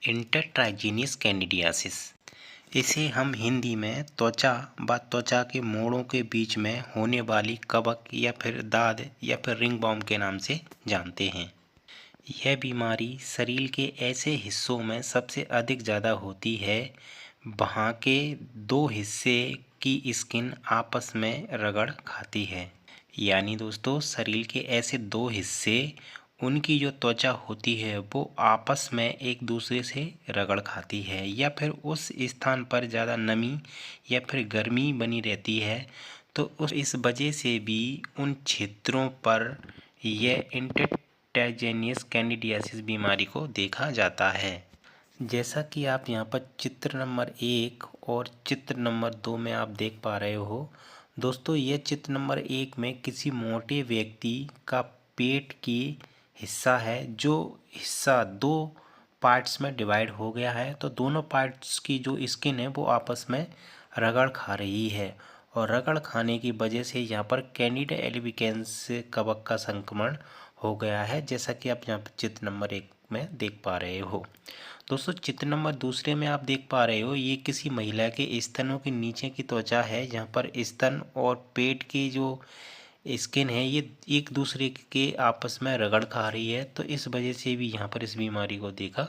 इंटरट्राइजीनियस candidiasis. इसे हम हिंदी में त्वचा व त्वचा के मोड़ों के बीच में होने वाली कवक या फिर दाद या फिर रिंगवॉर्म के नाम से जानते हैं। यह बीमारी शरीर के ऐसे हिस्सों में सबसे अधिक ज़्यादा होती है वहाँ के दो हिस्से की स्किन आपस में रगड़ खाती है। यानी दोस्तों, शरीर के ऐसे दो हिस्से, उनकी जो त्वचा होती है वो आपस में एक दूसरे से रगड़ खाती है या फिर उस स्थान पर ज़्यादा नमी या फिर गर्मी बनी रहती है, तो इस वजह से भी उन क्षेत्रों पर यह इंटरट्राइजीनियस कैंडिडियासिस बीमारी को देखा जाता है। जैसा कि आप यहाँ पर चित्र नंबर 1 और चित्र नंबर 2 में आप देख पा रहे हो दोस्तों, यह चित्र नंबर 1 में किसी मोटे व्यक्ति का पेट की हिस्सा है, जो हिस्सा दो पार्ट्स में डिवाइड हो गया है। तो दोनों पार्ट्स की जो स्किन है वो आपस में रगड़ खा रही है और रगड़ खाने की वजह से यहाँ पर कैंडिडा एल्बिकेंस कवक का संक्रमण हो गया है, जैसा कि आप यहाँ पर चित्र नंबर 1 में देख पा रहे हो। दोस्तों, चित्र नंबर 2 में आप देख पा रहे हो ये किसी महिला के स्तनों के नीचे की त्वचा है, जहाँ पर स्तन और पेट की जो स्किन है ये एक दूसरे के आपस में रगड़ खा रही है। तो इस वजह से भी यहाँ पर इस बीमारी को देखा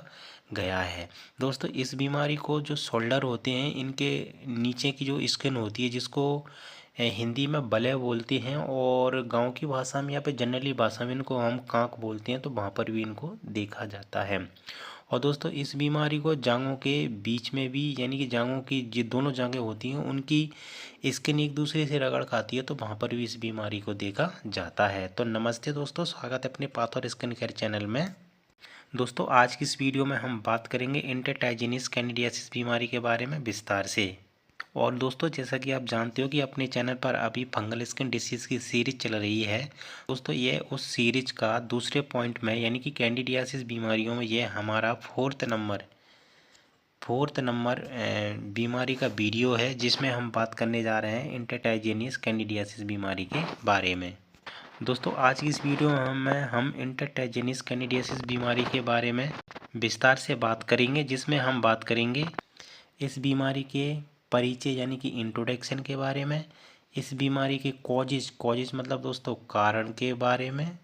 गया है। दोस्तों, इस बीमारी को जो शोल्डर होते हैं, इनके नीचे की जो स्किन होती है, जिसको हिंदी में बलय बोलते हैं और गांव की भाषा में या फिर जनरली भाषा में इनको हम कांक बोलते हैं, तो वहाँ पर भी इनको देखा जाता है। और दोस्तों, इस बीमारी को जांघों के बीच में भी, यानी कि जांघों की जो दोनों जांघें होती हैं उनकी स्किन एक दूसरे से रगड़ खाती है, तो वहाँ पर भी इस बीमारी को देखा जाता है। तो नमस्ते दोस्तों, स्वागत है अपने पाथ और स्किन केयर चैनल में। दोस्तों, आज की इस वीडियो में हम बात करेंगे इंटरट्राइजीनियस कैंडिडियासिस बीमारी के बारे में विस्तार से। और दोस्तों, जैसा कि आप जानते हो कि अपने चैनल पर अभी फंगल स्किन डिसीज़ की सीरीज चल रही है। दोस्तों, ये उस सीरीज का दूसरे पॉइंट में, यानी कि कैंडिडियासिस बीमारियों में ये हमारा फोर्थ नंबर बीमारी का वीडियो है, जिसमें हम बात करने जा रहे हैं इंटरट्राइजीनियस कैंडिडियासिस बीमारी के बारे में। दोस्तों, आज की इस वीडियो में हम इंटरट्राइजीनियस कैंडिडियासिस बीमारी के बारे में विस्तार से बात करेंगे, जिसमें हम बात करेंगे इस बीमारी के परिचय यानी कि इंट्रोडक्शन के बारे में, इस बीमारी के कॉजेज मतलब दोस्तों कारण के बारे में,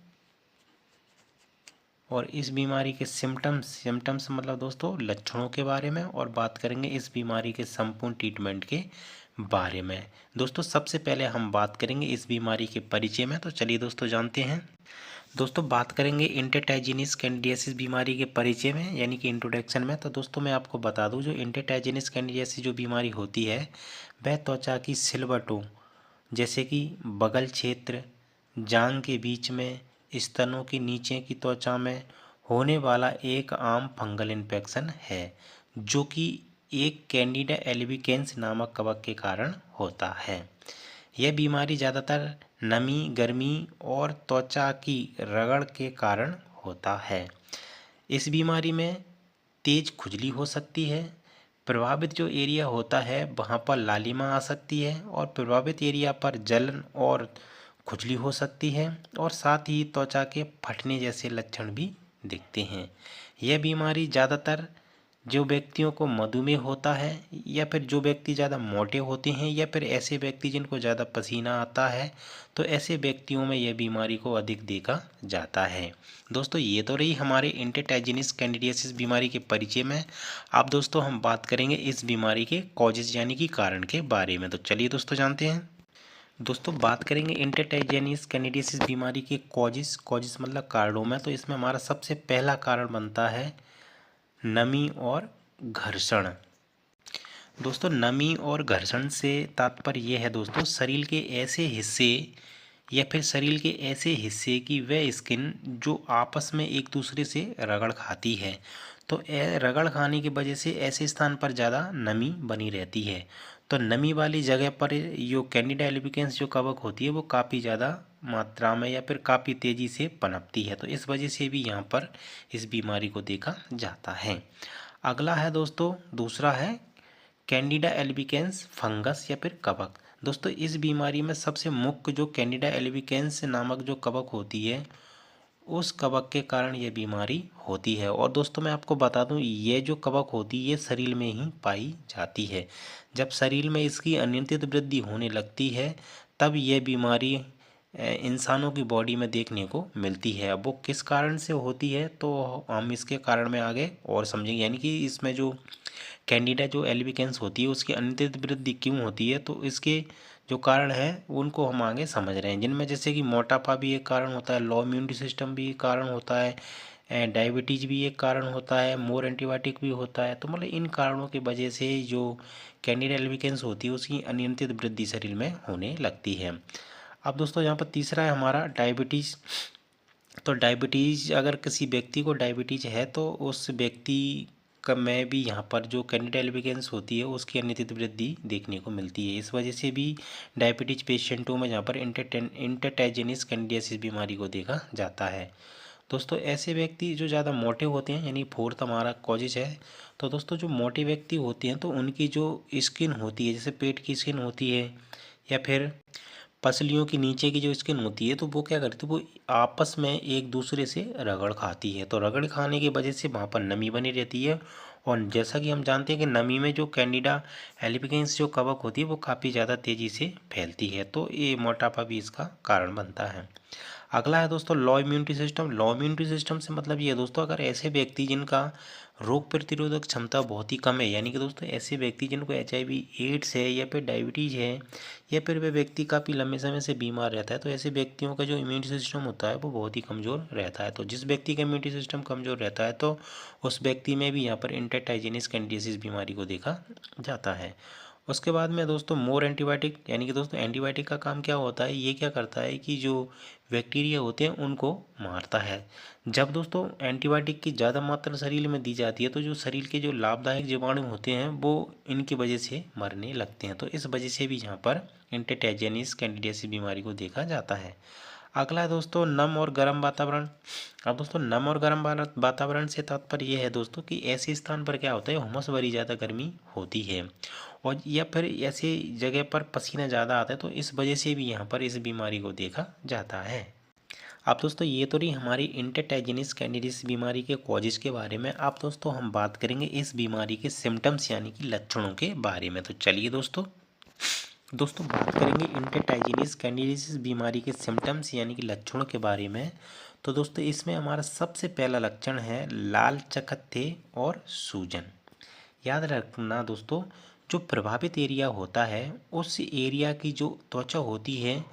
और इस बीमारी के सिम्टम्स मतलब दोस्तों लक्षणों के बारे में, और बात करेंगे इस बीमारी के संपूर्ण ट्रीटमेंट के बारे में। दोस्तों, सबसे पहले हम बात करेंगे इस बीमारी के परिचय में। तो चलिए दोस्तों जानते हैं। दोस्तों, बात करेंगे इंटरट्राइजीनियस कैंडिडियासिस बीमारी के परिचय में, यानी कि इंट्रोडक्शन में। तो दोस्तों, मैं आपको बता दूं, जो इंटरट्राइजीनियस कैंडिडियासिस जो बीमारी होती है वह त्वचा की सिलवटों, जैसे कि बगल क्षेत्र, जांघ के बीच में, स्तनों के नीचे की त्वचा में होने वाला एक आम फंगल इन्फेक्शन है, जो कि एक कैंडिडा एल्बिकेंस नामक कवक के कारण होता है। यह बीमारी ज़्यादातर नमी, गर्मी और त्वचा की रगड़ के कारण होता है। इस बीमारी में तेज खुजली हो सकती है। प्रभावित जो एरिया होता है वहाँ पर लालिमा आ सकती है, और प्रभावित एरिया पर जलन और खुजली हो सकती है, और साथ ही त्वचा के फटने जैसे लक्षण भी दिखते हैं। यह बीमारी ज़्यादातर जो व्यक्तियों को मधुमेह होता है, या फिर जो व्यक्ति ज़्यादा मोटे होते हैं, या फिर ऐसे व्यक्ति जिनको ज़्यादा पसीना आता है, तो ऐसे व्यक्तियों में यह बीमारी को अधिक देखा जाता है। दोस्तों, ये तो रही हमारे इंटरट्राइजीनियस कैंडिडियासिस बीमारी के परिचय में। अब दोस्तों हम बात करेंगे इस बीमारी के कॉजेज यानी कि कारण के बारे में। तो चलिए दोस्तों जानते हैं। दोस्तों, बात करेंगे इंटरट्राइजीनियस कैंडिडियासिस बीमारी के कॉजेज मतलब कारणों में। तो इसमें हमारा सबसे पहला कारण बनता है नमी और घर्षण। दोस्तों, नमी और घर्षण से तात्पर्य यह है दोस्तों, शरीर के ऐसे हिस्से या फिर शरीर के ऐसे हिस्से की वह स्किन जो आपस में एक दूसरे से रगड़ खाती है। तो रगड़ खाने की वजह से ऐसे स्थान पर ज़्यादा नमी बनी रहती है। तो नमी वाली जगह पर जो कैंडिडा एल्बिकेंस जो कवक होती है वो काफ़ी ज़्यादा मात्रा में या फिर काफ़ी तेज़ी से पनपती है। तो इस वजह से भी यहाँ पर इस बीमारी को देखा जाता है। अगला है दोस्तों, दूसरा है कैंडिडा एल्बिकेंस फंगस या फिर कवक। दोस्तों, इस बीमारी में सबसे मुख्य जो कैंडिडा एल्बिकेंस नामक जो कवक होती है उस कवक के कारण ये बीमारी होती है। और दोस्तों मैं आपको बता दूं, ये जो कवक होती है ये शरीर में ही पाई जाती है। जब शरीर में इसकी अनियंत्रित वृद्धि होने लगती है तब ये बीमारी इंसानों की बॉडी में देखने को मिलती है। अब वो किस कारण से होती है तो हम इसके कारण में आगे और समझेंगे, यानी कि इसमें जो कैंडिडा जो एल्बिकेंस होती है उसकी अनियंत्रित वृद्धि क्यों होती है, तो इसके जो कारण है उनको हम आगे समझ रहे हैं, जिनमें जैसे कि मोटापा भी एक कारण होता है, लो इम्यूनिटी सिस्टम भी एक कारण होता है, डायबिटीज़ भी एक कारण होता है, मोर एंटीबायोटिक भी होता है। तो मतलब इन कारणों की वजह से जो कैंडिडा एल्बिकेंस होती है उसकी अनियंत्रित वृद्धि शरीर में होने लगती है। अब दोस्तों यहाँ पर तीसरा है हमारा डायबिटीज़। तो डायबिटीज़, अगर किसी व्यक्ति को डायबिटीज़ है तो उस व्यक्ति का में भी यहाँ पर जो कैंडिडा एल्बिकेंस होती है उसकी अनियंत्रित वृद्धि देखने को मिलती है। इस वजह से भी डायबिटीज पेशेंटों में जहाँ पर इंटरटेजिनस कैंडिडियासिस बीमारी को देखा जाता है। दोस्तों ऐसे व्यक्ति जो ज़्यादा मोटे होते हैं, यानी फोर्थ हमारा कॉजेज है, तो दोस्तों जो मोटे व्यक्ति होते हैं तो उनकी जो स्किन होती है, जैसे पेट की स्किन होती है या फिर पसलियों के नीचे की जो स्किन होती है, तो वो क्या करती है, वो आपस में एक दूसरे से रगड़ खाती है। तो रगड़ खाने की वजह से वहाँ पर नमी बनी रहती है। और जैसा कि हम जानते हैं कि नमी में जो कैंडिडा एल्बिकेंस जो कवक होती है वो काफ़ी ज़्यादा तेज़ी से फैलती है, तो ये मोटापा भी इसका कारण बनता है। अगला है दोस्तों लो इम्यूनिटी सिस्टम। लो इम्यूनिटी सिस्टम से मतलब ये है दोस्तों, अगर ऐसे व्यक्ति जिनका रोग प्रतिरोधक क्षमता बहुत ही कम है, यानी कि दोस्तों ऐसे व्यक्ति जिनको HIV एड्स है या फिर डायबिटीज़ है या फिर वे व्यक्ति काफ़ी लंबे समय से बीमार रहता है, तो ऐसे व्यक्तियों का जो इम्यूनिटी सिस्टम होता है वो बहुत ही कमज़ोर रहता है। तो जिस व्यक्ति का इम्यूनिटी सिस्टम कमज़ोर रहता है तो उस व्यक्ति में भी यहाँ पर इंटरटाइजेनिस कैंडिडियासिस बीमारी को देखा जाता है। उसके बाद में दोस्तों मोर एंटीबायोटिक, यानी कि दोस्तों एंटीबायोटिक का काम क्या होता है, ये क्या करता है कि जो बैक्टीरिया होते हैं उनको मारता है। जब दोस्तों एंटीबायोटिक की ज़्यादा मात्रा शरीर में दी जाती है तो जो शरीर के जो लाभदायक जीवाणु होते हैं वो इनकी वजह से मरने लगते हैं। तो इस वजह से भी यहाँ पर इंटरटेजियनिस कैंडिडियासिस बीमारी को देखा जाता है। अगला है दोस्तों नम और गर्म वातावरण। अब दोस्तों नम और गर्म वातावरण से तात्पर्य यह है दोस्तों कि ऐसे स्थान पर क्या होता है, हुमस भरी ज़्यादा गर्मी होती है और या फिर ऐसे जगह पर पसीना ज़्यादा आता है, तो इस वजह से भी यहाँ पर इस बीमारी को देखा जाता है। अब दोस्तों ये तो रही हमारी इंटरटेजिनिस कैंडिडियासिस बीमारी के कॉजेज के बारे में। अब दोस्तों हम बात करेंगे इस बीमारी के सिम्टम्स यानी कि लक्षणों के बारे में। तो चलिए दोस्तों बात करेंगे इंटरटेजिनिस कैंडिडियासिस बीमारी के सिम्टम्स यानी कि लक्षणों के बारे में। तो दोस्तों इसमें हमारा सबसे पहला लक्षण है लाल चकत्ते और सूजन। याद रखना दोस्तों, जो प्रभावित एरिया होता है उस एरिया की जो त्वचा होती है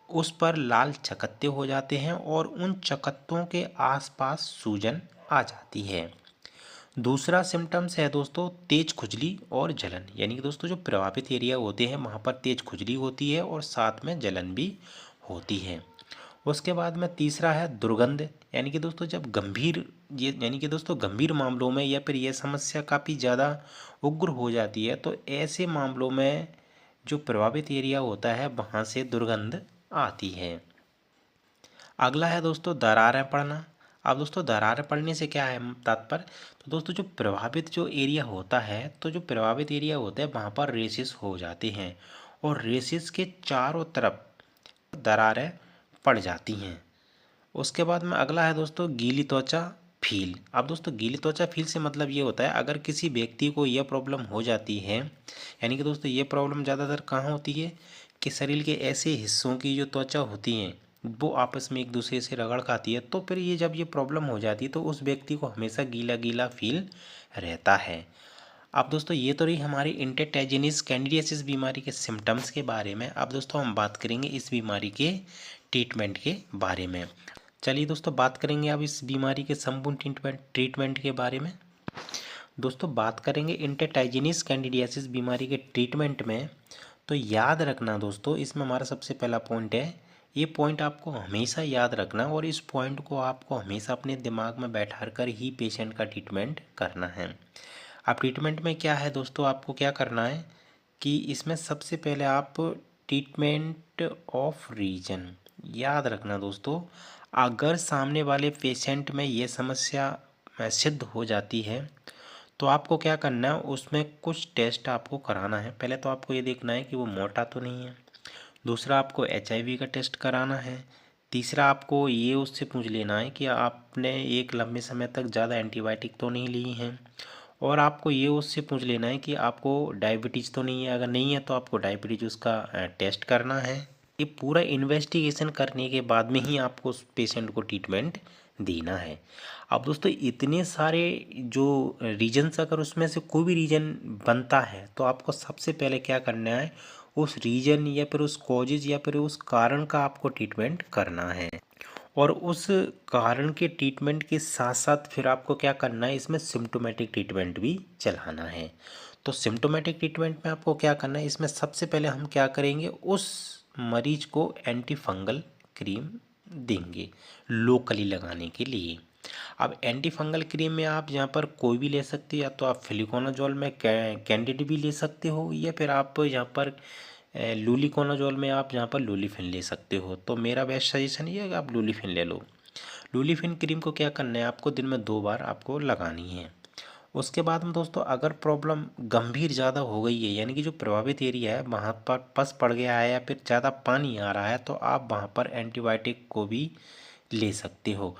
उस पर लाल चकत्ते हो जाते हैं और उन चकत्तों के आसपास सूजन आ जाती है। दूसरा सिम्टम्स है दोस्तों तेज खुजली और जलन, यानी कि दोस्तों जो प्रभावित एरिया होते हैं वहाँ पर तेज खुजली होती है और साथ में जलन भी होती है। उसके बाद में तीसरा है दुर्गंध, यानी कि दोस्तों जब गंभीर ये यानी कि दोस्तों गंभीर मामलों में या फिर यह समस्या काफ़ी ज़्यादा उग्र हो जाती है तो ऐसे मामलों में जो प्रभावित एरिया होता है वहाँ से दुर्गंध आती है। अगला है दोस्तों दरारें पड़ना। अब दोस्तों दरारें पड़ने से क्या है तात्पर्य, तो दोस्तों जो प्रभावित जो एरिया होता है, तो जो प्रभावित एरिया होता है वहाँ पर रेसिस हो जाते हैं और रेसिस के चारों तरफ दरारें पड़ जाती हैं। उसके बाद में अगला है दोस्तों गीली त्वचा फील। अब दोस्तों गीली त्वचा फील से मतलब ये होता है अगर किसी व्यक्ति को यह प्रॉब्लम हो जाती है, यानी कि दोस्तों ये प्रॉब्लम ज़्यादातर कहाँ होती है कि शरीर के ऐसे हिस्सों की जो त्वचा होती हैं वो आपस में एक दूसरे से रगड़ खाती है, तो फिर ये जब ये प्रॉब्लम हो जाती है तो उस व्यक्ति को हमेशा गीला गीला फील रहता है। अब दोस्तों ये तो रही हमारी इंटरटेजिनिस कैंडिडियासिस बीमारी के सिम्टम्स के बारे में। अब दोस्तों हम बात करेंगे इस बीमारी के ट्रीटमेंट के बारे में। चलिए दोस्तों बात करेंगे अब इस बीमारी के संपूर्ण ट्रीटमेंट के बारे में। दोस्तों बात करेंगे इंटरटेजिनिस कैंडिडियासिस बीमारी के ट्रीटमेंट में। तो याद रखना दोस्तों, इसमें हमारा सबसे पहला पॉइंट है, ये पॉइंट आपको हमेशा याद रखना और इस पॉइंट को आपको हमेशा अपने दिमाग में बैठा कर ही पेशेंट का ट्रीटमेंट करना है। अब ट्रीटमेंट में क्या है दोस्तों, आपको क्या करना है कि इसमें सबसे पहले आप ट्रीटमेंट ऑफ रीजन याद रखना दोस्तों। अगर सामने वाले पेशेंट में ये समस्या सिद्ध हो जाती है तो आपको क्या करना है, उसमें कुछ टेस्ट आपको कराना है। पहले तो आपको ये देखना है कि वो मोटा तो नहीं है, दूसरा आपको HIV का टेस्ट कराना है, तीसरा आपको ये उससे पूछ लेना है कि आपने एक लंबे समय तक ज़्यादा एंटीबायोटिक तो नहीं ली हैं, और आपको ये उससे पूछ लेना है कि आपको डायबिटीज़ तो नहीं है। अगर नहीं है तो आपको डायबिटीज़ उसका टेस्ट करना है। ये पूरा इन्वेस्टिगेशन करने के बाद में ही आपको उस पेशेंट को ट्रीटमेंट देना है। अब दोस्तों इतने सारे जो रीजन्स, अगर उसमें से कोई भी रीजन बनता है तो आपको सबसे पहले क्या करना है, उस रीजन या फिर उस कॉजेज या फिर उस कारण का आपको ट्रीटमेंट करना है। और उस कारण के ट्रीटमेंट के साथ साथ फिर आपको क्या करना है, इसमें सिम्टोमेटिक ट्रीटमेंट भी चलाना है। तो सिम्टोमेटिक ट्रीटमेंट में आपको क्या करना है, इसमें सबसे पहले हम क्या करेंगे, उस मरीज को एंटी फंगल क्रीम देंगे लोकली लगाने के लिए। अब एंटी फंगल क्रीम में आप यहाँ पर कोई भी ले सकते हो, या तो आप फ्लूकोनाजोल में कैंडिड भी ले सकते हो, या फिर आप यहाँ पर लूलिकोनाजोल में आप यहाँ पर लूलिफिन ले सकते हो। तो मेरा बेस्ट सजेशन ये है कि आप लूलिफिन ले लो। लूलिफिन क्रीम को क्या करना है, आपको दिन में 2 बार आपको लगानी है। उसके बाद में दोस्तों अगर प्रॉब्लम गंभीर ज़्यादा हो गई है, यानी कि जो प्रभावित एरिया है वहाँ पर पस पड़ गया है या फिर ज़्यादा पानी आ रहा है, तो आप वहाँ पर एंटीबायोटिक को भी ले सकते हो।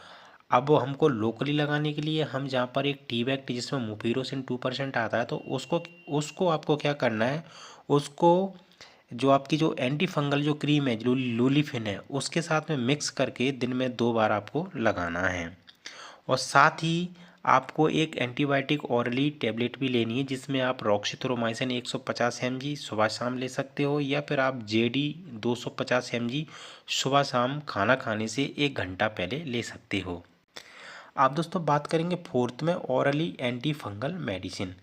अब हमको लोकली लगाने के लिए हम जहाँ पर एक टी बैग जिसमें मुपीरोसिन 2% आता है, तो उसको आपको क्या करना है, उसको जो आपकी जो एंटी फंगल जो क्रीम है, जो लूलिफिन है, उसके साथ में मिक्स करके दिन में 2 बार आपको लगाना है। और साथ ही आपको एक एंटीबायोटिक ऑरली टेबलेट भी लेनी है, जिसमें आप रॉक्सीथ्रोमाइसिन 150 mg सुबह शाम ले सकते हो, या फिर आप जेडी 250 mg सुबह शाम खाना खाने से 1 घंटा पहले ले सकते हो। आप दोस्तों बात करेंगे फोर्थ में, ऑरली एंटी फंगल मेडिसिन।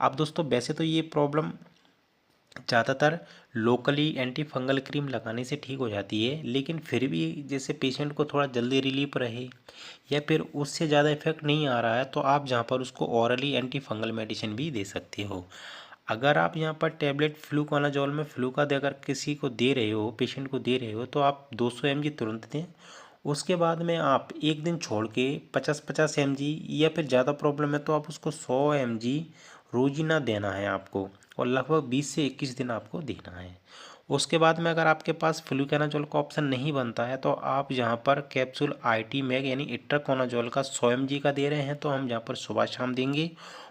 अब दोस्तों वैसे तो ये प्रॉब्लम ज़्यादातर लोकली एंटी फंगल क्रीम लगाने से ठीक हो जाती है, लेकिन फिर भी जैसे पेशेंट को थोड़ा जल्दी रिलीफ रहे या फिर उससे ज़्यादा इफेक्ट नहीं आ रहा है, तो आप जहाँ पर उसको ऑरली एंटी फंगल मेडिसिन भी दे सकते हो। अगर आप यहाँ पर टैबलेट फ्लूकोनाजोल में फ्लू का अगर किसी को दे रहे हो, पेशेंट को दे रहे हो, तो आप 200 mg तुरंत दें। उसके बाद में आप एक दिन छोड़ के 50-50 mg, या फिर ज़्यादा प्रॉब्लम है तो आप उसको 100 mg रोजीना देना है आपको, और लगभग 20 से 21 दिन आपको देना है। उसके बाद में अगर आपके पास फ्लूकोनाजोल का ऑप्शन नहीं बनता है, तो आप यहाँ पर कैप्सूल IT मैग यानी इट्राकोनाजोल का 100 mg का दे रहे हैं, तो हम यहाँ पर सुबह शाम देंगे।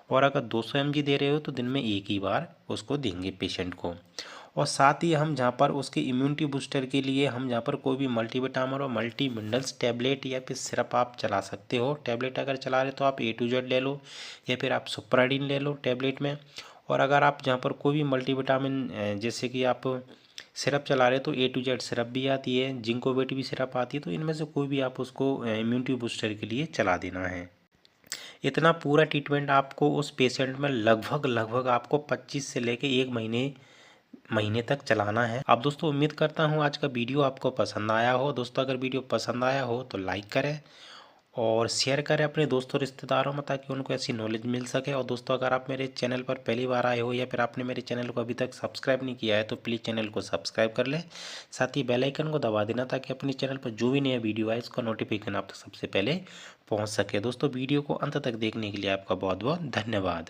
और अगर 200 mg दे रहे हो तो दिन में एक ही बार उसको देंगे पेशेंट को। और साथ ही हम जहाँ पर उसके इम्यूनिटी बूस्टर के लिए हम जहाँ पर कोई भी मल्टीविटामिन और मल्टी मिनरल्स टैबलेट या फिर सिरप आप चला सकते हो। टैबलेट अगर चला रहे तो आप A to Z ले लो, या फिर आप सुप्राडीन ले लो टैबलेट में। और अगर आप जहाँ पर कोई भी मल्टीविटामिन जैसे कि आप सिरप चला रहे तो A to Z सिरप भी आती है, जिंकोवेट भी सिरप आती है, तो इनमें से कोई भी आप उसको इम्यूनिटी बूस्टर के लिए चला देना है। इतना पूरा ट्रीटमेंट आपको उस पेशेंट में लगभग आपको 25 से लेके 1 महीने तक चलाना है। अब दोस्तों उम्मीद करता हूँ आज का वीडियो आपको पसंद आया हो। दोस्तों अगर वीडियो पसंद आया हो तो लाइक करें और शेयर करें अपने दोस्तों रिश्तेदारों में, ताकि उनको ऐसी नॉलेज मिल सके। और दोस्तों अगर आप मेरे चैनल पर पहली बार आए हो या फिर आपने मेरे चैनल को अभी तक सब्सक्राइब नहीं किया है, तो प्लीज़ चैनल को सब्सक्राइब कर लें। साथ ही बेल आइकन को दबा देना, ताकि अपने चैनल पर जो भी नया वीडियो आए उसका नोटिफिकेशन आप तक सबसे पहले पहुँच सके। दोस्तों वीडियो को अंत तक देखने के लिए आपका बहुत बहुत धन्यवाद।